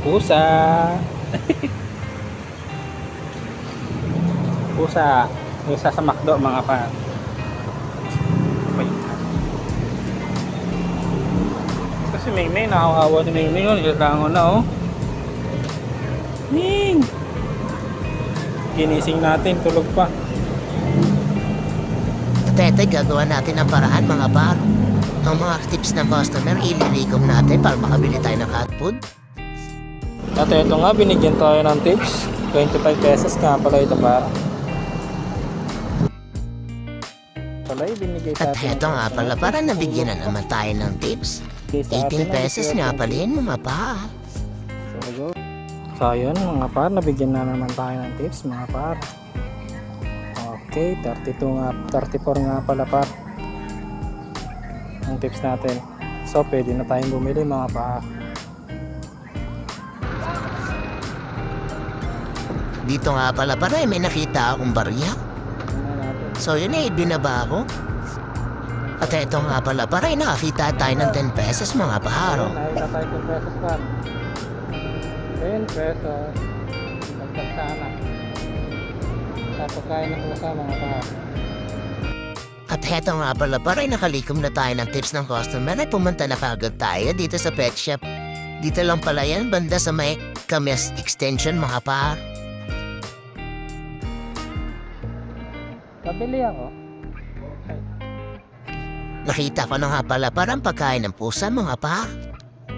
Pusa. Pusa. Pusa sa McDo mga pa. Kasi Mingming, nakakawa ni Mingming yun. Kailangan na oh. Ming! Ginising natin, tulog pa. Tete, gagawa natin ang paraan mga par. Ang mga tips ng customer, ililikom natin para makabili tayo ng cat food. At ito nga, binigyan tayo ng tips. 25 pesos nga pala ito para. Pala binigay sa At heto nga pala, para nabigyan na naman tayo ng tips. 18 pesos nga pala yun mga par. So yun mga par, nabigyan na naman tayo ng tips mga par. Okay, 32 nga, 34 nga pala par ang tips natin. So pwede na tayong bumili mga par. Dito nga pala para may nakita akong barya. So yun binaba ko. At ito nga pala para nakakita tayo ng 10 pesos mga par. Nakita tayo 10 pesos par. 10 pesos. Dagdag sana. Sa pagkain ng pusa mga par. At heto nga pala para nakalikom na tayo ng tips ng customer ay pumunta na kagad tayo dito sa pet shop. Dito lang pala yan, banda sa may Kames Extension mga par. Pabili ako. Nakita ko na nga pala parang pagkain ng pusa mga par.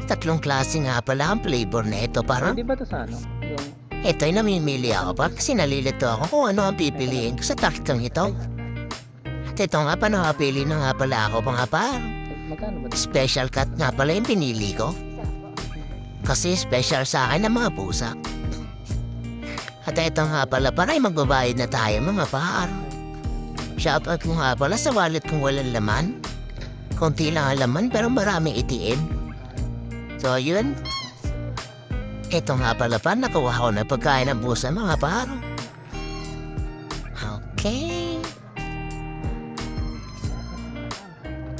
Tatlong klase nga pala ang flavor na ito parang. Hindi ba ito sa ano? Yung... Ito'y namimili ako pa kasi nalilito ako kung ano ang pipiliin ko sa takitang ito. At ito nga pa nakapili na nga pala ako mga par. Magkano ba ito? Special cut nga pala yung pinili ko. Kasi special sa akin ang mga pusa. At ito nga pala para ay magbabayad na tayo mga par. Shoutout ko nga pala sa wallet kong walang laman. Konti lang ang laman pero maraming ATM. So yun. Ito nga pala pa, nakuha ko na pagkain ng pusa mga par. Okay.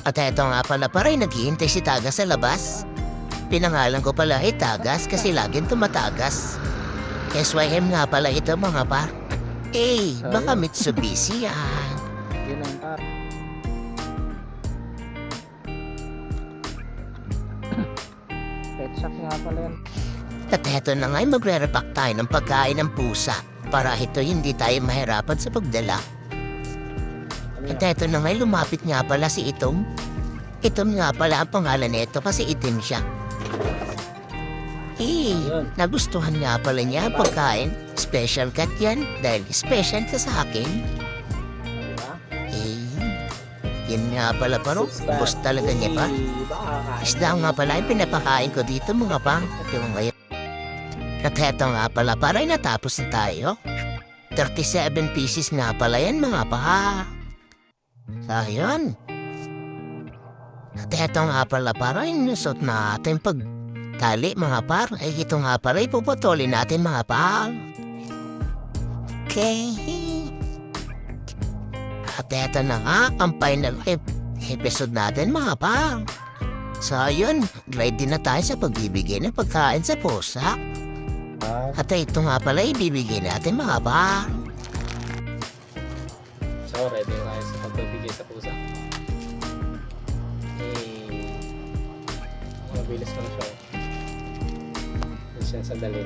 At ito nga pala para ay naghihintay si Tagas sa labas. Pinangalan ko pala ay Tagas kasi laging tumatagas. SYM nga pala ito mga par. Baka Mitsubishi yan. Yun ang par. Pet shop nga pala yan. At eto na nga'y magre-repack tayo ng pagkain ng pusa para ito hindi tayo mahirapan sa pagdala. At eto na nga'y lumapit nga pala si Itom. Itom nga pala ang pangalan nito kasi itim siya. Nagustuhan nga pala niya ang pagkain. Special cut yan dahil special ka sa akin. Yan nga pala pa rin. Ubus talaga niya pa. Isda nga pala yung pinapakain ko dito mga pang. At eto nga pala para natapos na tayo. 37 pieces nga pala yan mga pa. Ayun. At eto nga pala para inusot natin pagtali mga par. Ito nga pala ipuputulin natin mga par. Okay. At eto na nga ang final episode natin mga par. So ayun, ready na tayo sa pagbibigay ng pagkain sa pusa. At ito nga pala ibibigay natin mga par. So ready na tayo sa pagbibigay sa pusa. Mabilis ko na siya. Hindi siya sandali.